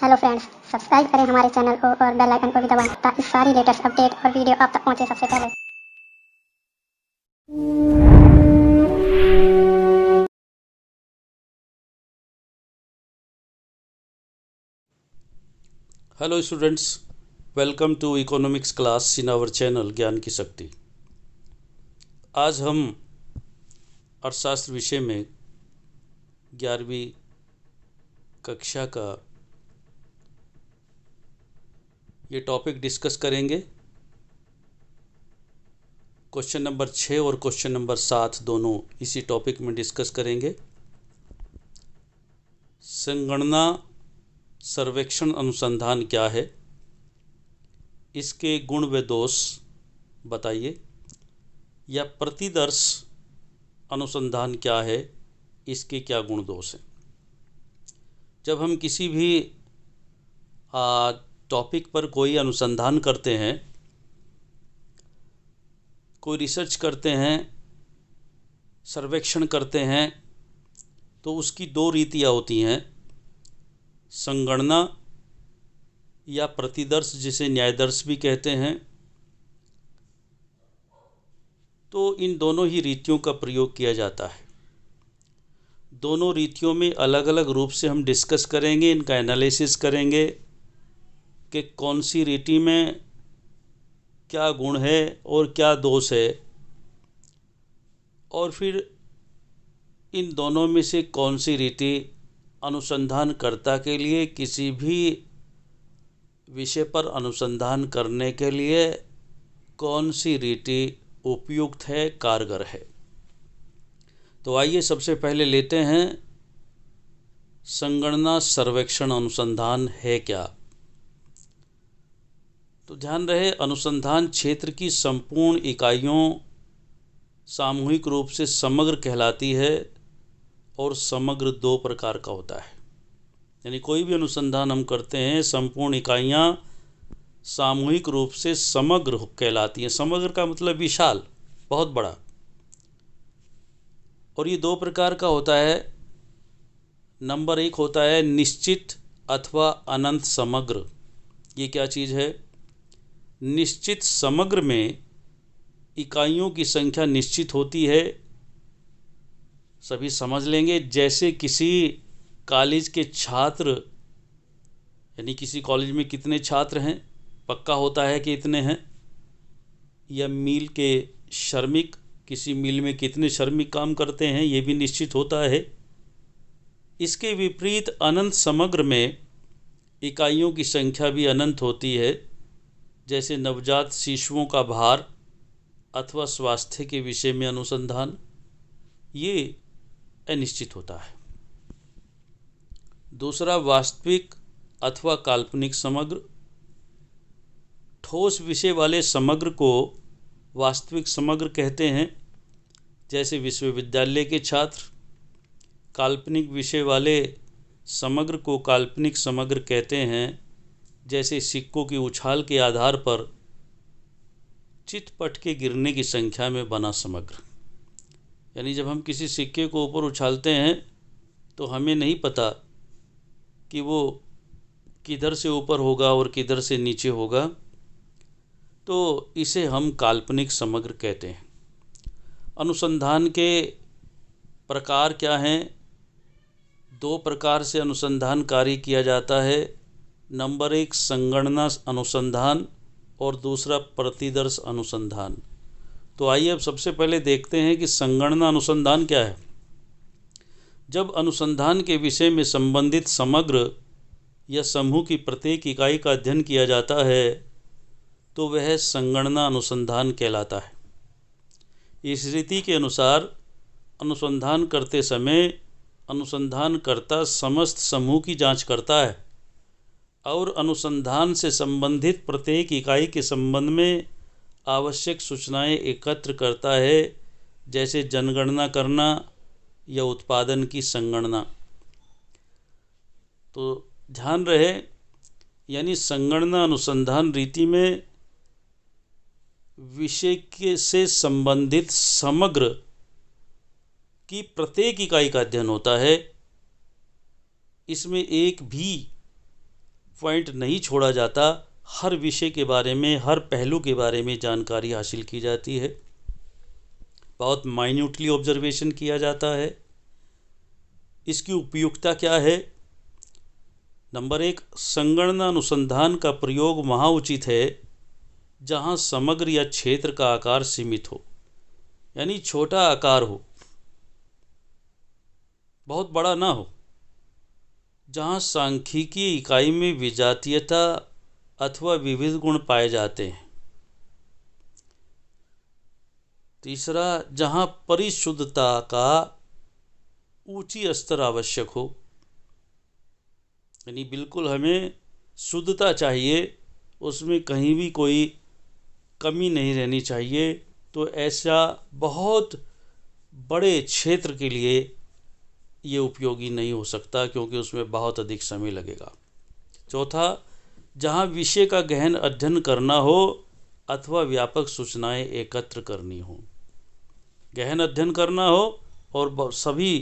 Hello friends, subscribe करें हमारे channel को और बेल आइकन को भी दबाएं ताकि सारी लेटेस्ट अपडेट और वीडियो आप तक पहुंचे सबसे पहले। Hello students, welcome to economics class in our channel ज्ञान की शक्ति। आज हम अर्थशास्त्र विषय में 11वीं कक्षा का ये टॉपिक डिस्कस करेंगे। क्वेश्चन नंबर 6 और क्वेश्चन नंबर 7 दोनों इसी टॉपिक में डिस्कस करेंगे। संगणना सर्वेक्षण अनुसंधान क्या है, इसके गुण व दोष बताइए, या प्रतिदर्श अनुसंधान क्या है, इसके क्या गुण दोष हैं। जब हम किसी भी टॉपिक पर कोई अनुसंधान करते हैं, कोई रिसर्च करते हैं, सर्वेक्षण करते हैं, तो उसकी दो रीतियाँ होती हैं, संगणना या प्रतिदर्श, जिसे न्यायदर्श भी कहते हैं। तो इन दोनों ही रीतियों का प्रयोग किया जाता है। दोनों रीतियों में अलग अलग रूप से हम डिस्कस करेंगे, इनका एनालिसिस करेंगे कि कौन सी रीति में क्या गुण है और क्या दोष है, और फिर इन दोनों में से कौन सी रीति अनुसंधानकर्ता के लिए किसी भी विषय पर अनुसंधान करने के लिए कौन सी रीति उपयुक्त है, कारगर है। तो आइए सबसे पहले लेते हैं संगणना सर्वेक्षण अनुसंधान है क्या। तो ध्यान रहे, अनुसंधान क्षेत्र की संपूर्ण इकाइयों सामूहिक रूप से समग्र कहलाती है, और समग्र दो प्रकार का होता है। यानी कोई भी अनुसंधान हम करते हैं, संपूर्ण इकाइयाँ सामूहिक रूप से समग्र कहलाती हैं। समग्र का मतलब विशाल, बहुत बड़ा। और ये दो प्रकार का होता है। नंबर 1 होता है निश्चित अथवा अनंत समग्र। ये क्या चीज़ है? निश्चित समग्र में इकाइयों की संख्या निश्चित होती है। सभी समझ लेंगे, जैसे किसी कॉलेज के छात्र, यानी किसी कॉलेज में कितने छात्र हैं पक्का होता है कि इतने हैं। या मिल के श्रमिक, किसी मिल में कितने श्रमिक काम करते हैं, ये भी निश्चित होता है। इसके विपरीत अनंत समग्र में इकाइयों की संख्या भी अनंत होती है, जैसे नवजात शिशुओं का भार अथवा स्वास्थ्य के विषय में अनुसंधान, ये अनिश्चित होता है। दूसरा, वास्तविक अथवा काल्पनिक समग्र। ठोस विषय वाले समग्र को वास्तविक समग्र कहते हैं, जैसे विश्वविद्यालय के छात्र। काल्पनिक विषय वाले समग्र को काल्पनिक समग्र कहते हैं, जैसे सिक्कों की उछाल के आधार पर चितपट के गिरने की संख्या में बना समग्र। यानी जब हम किसी सिक्के को ऊपर उछालते हैं तो हमें नहीं पता कि वो किधर से ऊपर होगा और किधर से नीचे होगा, तो इसे हम काल्पनिक समग्र कहते हैं। अनुसंधान के प्रकार क्या हैं? दो प्रकार से अनुसंधान कार्य किया जाता है। नंबर 1 संगणना अनुसंधान और दूसरा प्रतिदर्श अनुसंधान। तो आइए अब सबसे पहले देखते हैं कि संगणना अनुसंधान क्या है। जब अनुसंधान के विषय में संबंधित समग्र या समूह की प्रत्येक इकाई का अध्ययन किया जाता है, तो वह संगणना अनुसंधान कहलाता है। इस रीति के अनुसार अनुसंधान करते समय अनुसंधानकर्ता समस्त समूह की जांच करता है और अनुसंधान से संबंधित प्रत्येक इकाई के संबंध में आवश्यक सूचनाएं एकत्र करता है, जैसे जनगणना करना या उत्पादन की संगणना। तो ध्यान रहे, यानी संगणना अनुसंधान रीति में विषय के से संबंधित समग्र की प्रत्येक इकाई का अध्ययन होता है। इसमें एक भी पॉइंट नहीं छोड़ा जाता, हर विषय के बारे में, हर पहलू के बारे में जानकारी हासिल की जाती है, बहुत माइन्यूटली ऑब्जर्वेशन किया जाता है। इसकी उपयुक्तता क्या है? नंबर 1, संगणना अनुसंधान का प्रयोग वहाँ उचित है जहाँ समग्र या क्षेत्र का आकार सीमित हो, यानी छोटा आकार हो, बहुत बड़ा ना हो, जहाँ सांख्यिकीय इकाई में विजातीयता अथवा विविध गुण पाए जाते हैं। तीसरा, जहाँ परिशुद्धता का ऊंची स्तर आवश्यक हो, यानी बिल्कुल हमें शुद्धता चाहिए, उसमें कहीं भी कोई कमी नहीं रहनी चाहिए। तो ऐसा बहुत बड़े क्षेत्र के लिए ये उपयोगी नहीं हो सकता, क्योंकि उसमें बहुत अधिक समय लगेगा। चौथा, जहाँ विषय का गहन अध्ययन करना हो अथवा व्यापक सूचनाएं एकत्र करनी हो, गहन अध्ययन करना हो और सभी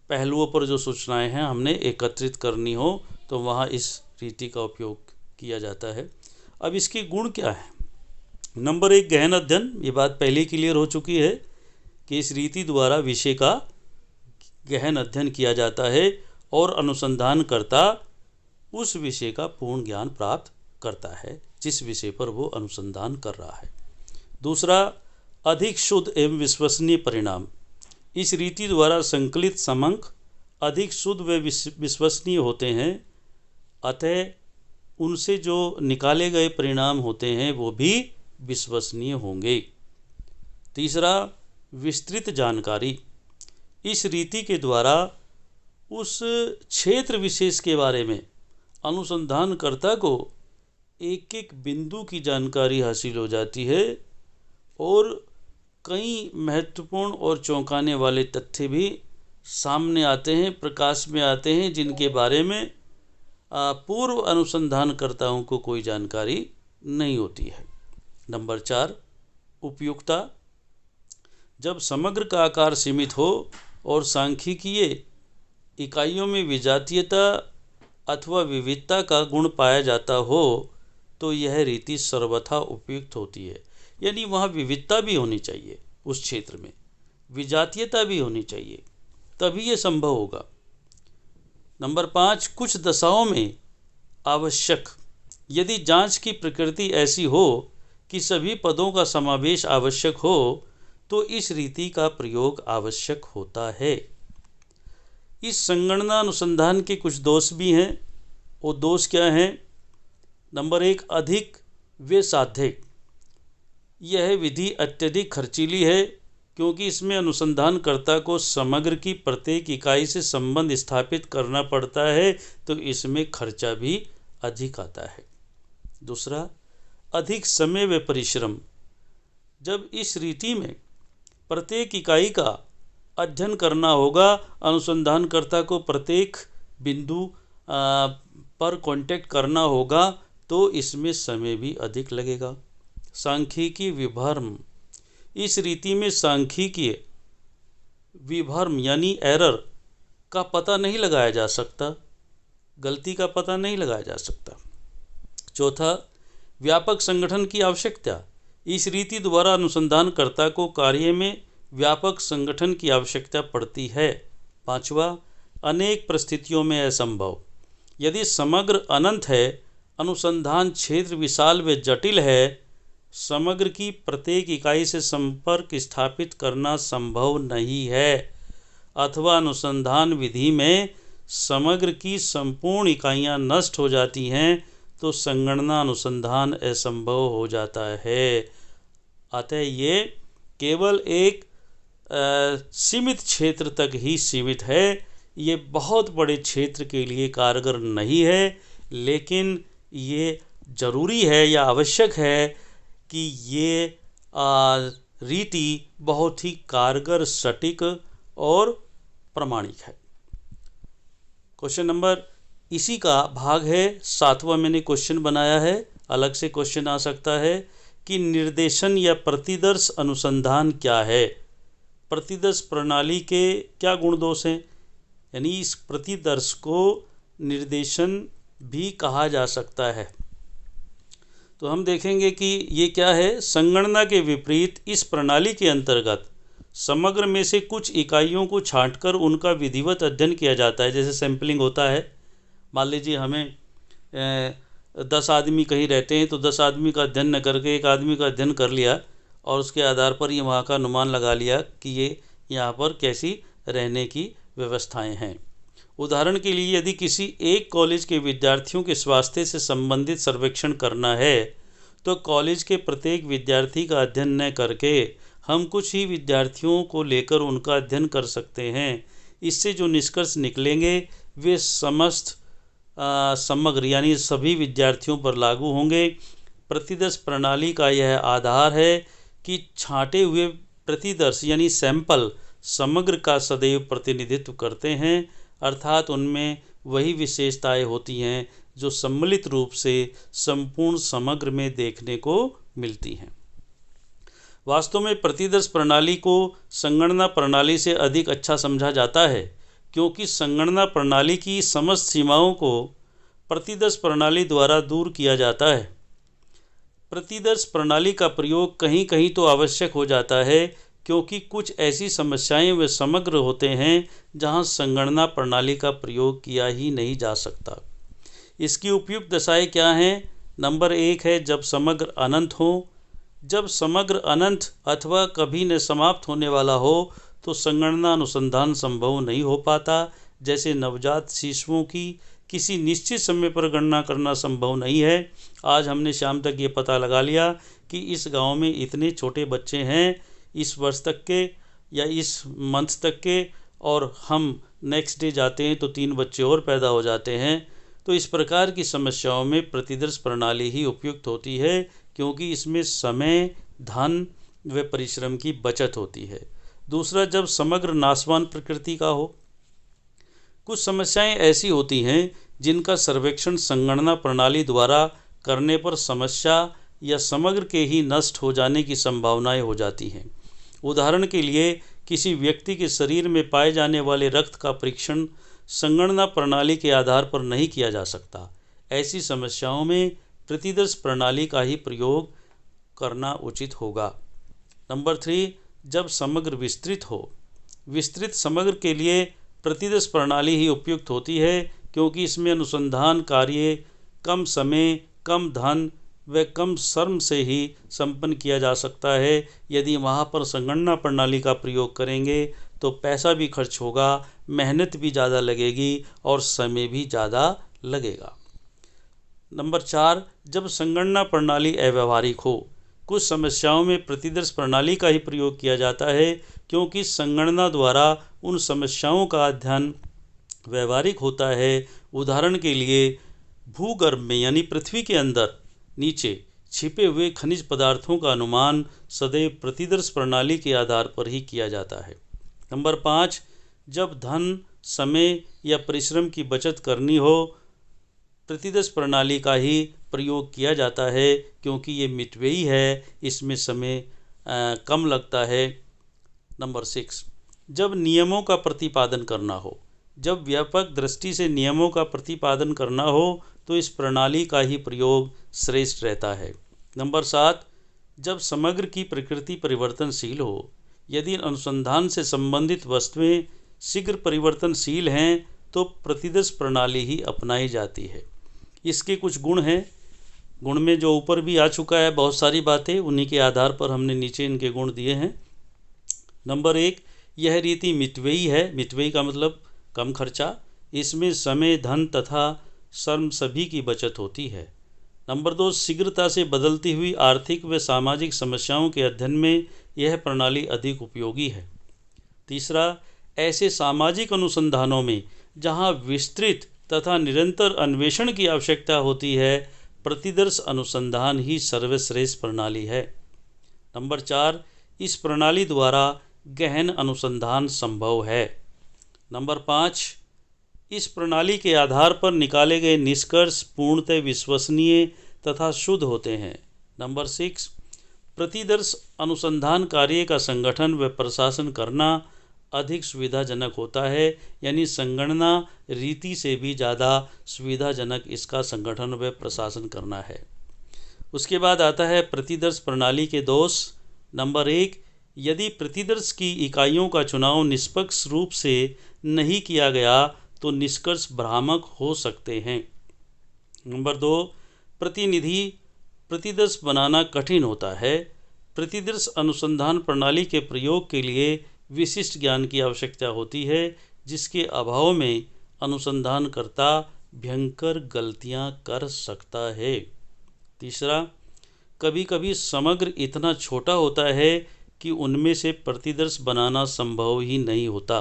पहलुओं पर जो सूचनाएं हैं हमने एकत्रित करनी हो, तो वहाँ इस रीति का उपयोग किया जाता है। अब इसके गुण क्या हैं? नंबर 1, गहन अध्ययन। ये बात पहले क्लियर हो चुकी है कि इस रीति द्वारा विषय का गहन अध्ययन किया जाता है और अनुसंधानकर्ता उस विषय का पूर्ण ज्ञान प्राप्त करता है जिस विषय पर वो अनुसंधान कर रहा है। दूसरा, अधिक शुद्ध एवं विश्वसनीय परिणाम। इस रीति द्वारा संकलित समंक अधिक शुद्ध व विश्वसनीय होते हैं, अतः उनसे जो निकाले गए परिणाम होते हैं वो भी विश्वसनीय होंगे। तीसरा, विस्तृत जानकारी। इस रीति के द्वारा उस क्षेत्र विशेष के बारे में अनुसंधानकर्ता को एक एक बिंदु की जानकारी हासिल हो जाती है और कई महत्वपूर्ण और चौंकाने वाले तथ्य भी सामने आते हैं, प्रकाश में आते हैं, जिनके बारे में पूर्व अनुसंधानकर्ताओं को कोई जानकारी नहीं होती है। नंबर 4, उपयुक्तता। जब समग्र का आकार सीमित हो और सांख्यिकीय इकाइयों में विजातीयता अथवा विविधता का गुण पाया जाता हो तो यह रीति सर्वथा उपयुक्त होती है। यानी वहाँ विविधता भी होनी चाहिए, उस क्षेत्र में विजातीयता भी होनी चाहिए, तभी ये संभव होगा। नंबर 5, कुछ दशाओं में आवश्यक। यदि जांच की प्रकृति ऐसी हो कि सभी पदों का समावेश आवश्यक हो तो इस रीति का प्रयोग आवश्यक होता है। इस संगणना अनुसंधान के कुछ दोष भी हैं। वो दोष क्या हैं? नंबर 1, अधिक व्यय साध्य। यह विधि अत्यधिक खर्चीली है क्योंकि इसमें अनुसंधानकर्ता को समग्र की प्रत्येक इकाई से संबंध स्थापित करना पड़ता है, तो इसमें खर्चा भी अधिक आता है। दूसरा, अधिक समय व परिश्रम। जब इस रीति में प्रत्येक इकाई का अध्ययन करना होगा, अनुसंधानकर्ता को प्रत्येक बिंदु पर कांटेक्ट करना होगा, तो इसमें समय भी अधिक लगेगा। सांख्यिकीय विभ्रम। इस रीति में सांख्यिकीय विभ्रम यानी एरर का पता नहीं लगाया जा सकता, गलती का पता नहीं लगाया जा सकता। चौथा, व्यापक संगठन की आवश्यकता। इस रीति द्वारा अनुसंधानकर्ता को कार्य में व्यापक संगठन की आवश्यकता पड़ती है। पांचवा, अनेक परिस्थितियों में असंभव। यदि समग्र अनंत है, अनुसंधान क्षेत्र विशाल व जटिल है, समग्र की प्रत्येक इकाई से संपर्क स्थापित करना संभव नहीं है, अथवा अनुसंधान विधि में समग्र की संपूर्ण इकाइयां नष्ट हो जाती हैं तो संगणना अनुसंधान असंभव हो जाता है। अतः ये केवल एक सीमित क्षेत्र तक ही सीमित है, ये बहुत बड़े क्षेत्र के लिए कारगर नहीं है, लेकिन ये ज़रूरी है या आवश्यक है कि ये रीति बहुत ही कारगर, सटीक और प्रमाणिक है। क्वेश्चन नंबर इसी का भाग है 7वां मैंने क्वेश्चन बनाया है। अलग से क्वेश्चन आ सकता है कि निर्देशन या प्रतिदर्श अनुसंधान क्या है, प्रतिदर्श प्रणाली के क्या गुण दोष हैं। यानी इस प्रतिदर्श को निर्देशन भी कहा जा सकता है। तो हम देखेंगे कि ये क्या है। संगणना के विपरीत इस प्रणाली के अंतर्गत समग्र में से कुछ इकाइयों को छांटकर उनका विधिवत अध्ययन किया जाता है। जैसे सैंपलिंग होता है, मान लीजिए हमें 10 आदमी कहीं रहते हैं तो 10 आदमी का अध्ययन न करके एक आदमी का अध्ययन कर लिया और उसके आधार पर ये वहाँ का अनुमान लगा लिया कि ये यहाँ पर कैसी रहने की व्यवस्थाएं हैं। उदाहरण के लिए यदि किसी एक कॉलेज के विद्यार्थियों के स्वास्थ्य से संबंधित सर्वेक्षण करना है तो कॉलेज के प्रत्येक विद्यार्थी का अध्ययन न करके हम कुछ ही विद्यार्थियों को लेकर उनका अध्ययन कर सकते हैं। इससे जो निष्कर्ष निकलेंगे वे समग्र यानी सभी विद्यार्थियों पर लागू होंगे। प्रतिदर्श प्रणाली का यह आधार है कि छांटे हुए प्रतिदर्श यानी सैंपल समग्र का सदैव प्रतिनिधित्व करते हैं, अर्थात उनमें वही विशेषताएं होती हैं जो सम्मिलित रूप से संपूर्ण समग्र में देखने को मिलती हैं। वास्तव में प्रतिदर्श प्रणाली को संगणना प्रणाली से अधिक अच्छा समझा जाता है, क्योंकि संगणना प्रणाली की समस्त सीमाओं को प्रतिदर्श प्रणाली द्वारा दूर किया जाता है। प्रतिदर्श प्रणाली का प्रयोग कहीं कहीं तो आवश्यक हो जाता है, क्योंकि कुछ ऐसी समस्याएं वे समग्र होते हैं जहां संगणना प्रणाली का प्रयोग किया ही नहीं जा सकता। इसकी उपयुक्त दशाएं क्या हैं? नंबर 1 है जब समग्र अनंत हो। जब समग्र अनंत अथवा कभी न समाप्त होने वाला हो तो संगणना अनुसंधान संभव नहीं हो पाता। जैसे नवजात शिशुओं की किसी निश्चित समय पर गणना करना संभव नहीं है। आज हमने शाम तक ये पता लगा लिया कि इस गांव में इतने छोटे बच्चे हैं इस वर्ष तक के या इस मंथ तक के, और हम नेक्स्ट डे जाते हैं तो 3 बच्चे और पैदा हो जाते हैं। तो इस प्रकार की समस्याओं में प्रतिदर्श प्रणाली ही उपयुक्त होती है, क्योंकि इसमें समय, धन व परिश्रम की बचत होती है। दूसरा, जब समग्र नाशवान प्रकृति का हो। कुछ समस्याएं ऐसी होती हैं जिनका सर्वेक्षण संगणना प्रणाली द्वारा करने पर समस्या या समग्र के ही नष्ट हो जाने की संभावनाएं हो जाती हैं। उदाहरण के लिए किसी व्यक्ति के शरीर में पाए जाने वाले रक्त का परीक्षण संगणना प्रणाली के आधार पर नहीं किया जा सकता। ऐसी समस्याओं में प्रतिदर्श प्रणाली का ही प्रयोग करना उचित होगा। नंबर 3, जब समग्र विस्तृत हो। विस्तृत समग्र के लिए प्रतिदर्श प्रणाली ही उपयुक्त होती है, क्योंकि इसमें अनुसंधान कार्य कम समय, कम धन व कम श्रम से ही संपन्न किया जा सकता है। यदि वहाँ पर संगणना प्रणाली का प्रयोग करेंगे तो पैसा भी खर्च होगा, मेहनत भी ज़्यादा लगेगी और समय भी ज़्यादा लगेगा। नंबर 4, जब संगणना प्रणाली अव्यावहारिक हो। कुछ समस्याओं में प्रतिदर्श प्रणाली का ही प्रयोग किया जाता है, क्योंकि संगणना द्वारा उन समस्याओं का अध्ययन व्यवहारिक होता है। उदाहरण के लिए भूगर्भ में यानी पृथ्वी के अंदर नीचे छिपे हुए खनिज पदार्थों का अनुमान सदैव प्रतिदर्श प्रणाली के आधार पर ही किया जाता है। नंबर 5, जब धन, समय या परिश्रम की बचत करनी हो, प्रतिदर्श प्रणाली का ही प्रयोग किया जाता है, क्योंकि ये मितव्ययी है, इसमें समय कम लगता है। नंबर 6, जब नियमों का प्रतिपादन करना हो। जब व्यापक दृष्टि से नियमों का प्रतिपादन करना हो तो इस प्रणाली का ही प्रयोग श्रेष्ठ रहता है। नंबर 7, जब समग्र की प्रकृति परिवर्तनशील हो। यदि अनुसंधान से संबंधित वस्तुएं शीघ्र परिवर्तनशील हैं तो प्रतिदर्श प्रणाली ही अपनाई जाती है। इसके कुछ गुण हैं। गुण में जो ऊपर भी आ चुका है बहुत सारी बातें, उन्हीं के आधार पर हमने नीचे इनके गुण दिए हैं। नंबर 1, यह रीति मितव्ययी है। मितव्ययी का मतलब कम खर्चा। इसमें समय, धन तथा श्रम सभी की बचत होती है। नंबर 2, शीघ्रता से बदलती हुई आर्थिक व सामाजिक समस्याओं के अध्ययन में यह प्रणाली अधिक उपयोगी है। तीसरा, ऐसे सामाजिक अनुसंधानों में जहां विस्तृत तथा निरंतर अन्वेषण की आवश्यकता होती है, प्रतिदर्श अनुसंधान ही सर्वश्रेष्ठ प्रणाली है। नंबर 4, इस प्रणाली द्वारा गहन अनुसंधान संभव है। नंबर 5, इस प्रणाली के आधार पर निकाले गए निष्कर्ष पूर्णतः विश्वसनीय तथा शुद्ध होते हैं। नंबर 6, प्रतिदर्श अनुसंधान कार्य का संगठन व प्रशासन करना अधिक सुविधाजनक होता है, यानी संगणना रीति से भी ज़्यादा सुविधाजनक इसका संगठन व प्रशासन करना है। उसके बाद आता है प्रतिदर्श प्रणाली के दोष। नंबर 1, यदि प्रतिदर्श की इकाइयों का चुनाव निष्पक्ष रूप से नहीं किया गया तो निष्कर्ष भ्रामक हो सकते हैं। नंबर 2, प्रतिनिधि प्रतिदर्श बनाना कठिन होता है। प्रतिदर्श अनुसंधान प्रणाली के प्रयोग के लिए विशिष्ट ज्ञान की आवश्यकता होती है, जिसके अभाव में अनुसंधानकर्ता भयंकर गलतियां कर सकता है। तीसरा, कभी कभी समग्र इतना छोटा होता है कि उनमें से प्रतिदर्श बनाना संभव ही नहीं होता।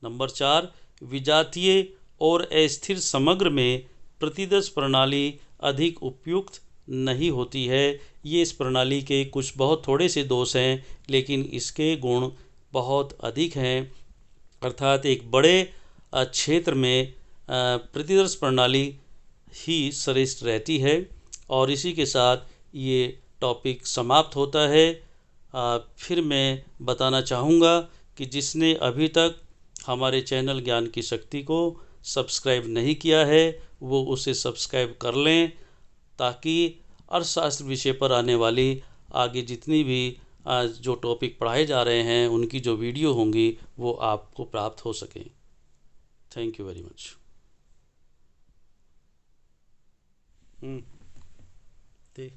नंबर 4, विजातीय और अस्थिर समग्र में प्रतिदर्श प्रणाली अधिक उपयुक्त नहीं होती है। ये इस प्रणाली के कुछ बहुत थोड़े से दोष हैं, लेकिन इसके गुण बहुत अधिक हैं। अर्थात एक बड़े क्षेत्र में प्रतिदर्श प्रणाली ही श्रेष्ठ रहती है। और इसी के साथ ये टॉपिक समाप्त होता है। फिर मैं बताना चाहूँगा कि जिसने अभी तक हमारे चैनल ज्ञान की शक्ति को सब्सक्राइब नहीं किया है वो उसे सब्सक्राइब कर लें, ताकि अर्थशास्त्र विषय पर आने वाली आगे जितनी भी जो टॉपिक पढ़ाए जा रहे हैं उनकी जो वीडियो होंगी वो आपको प्राप्त हो सकें। Thank you very much. ठीक।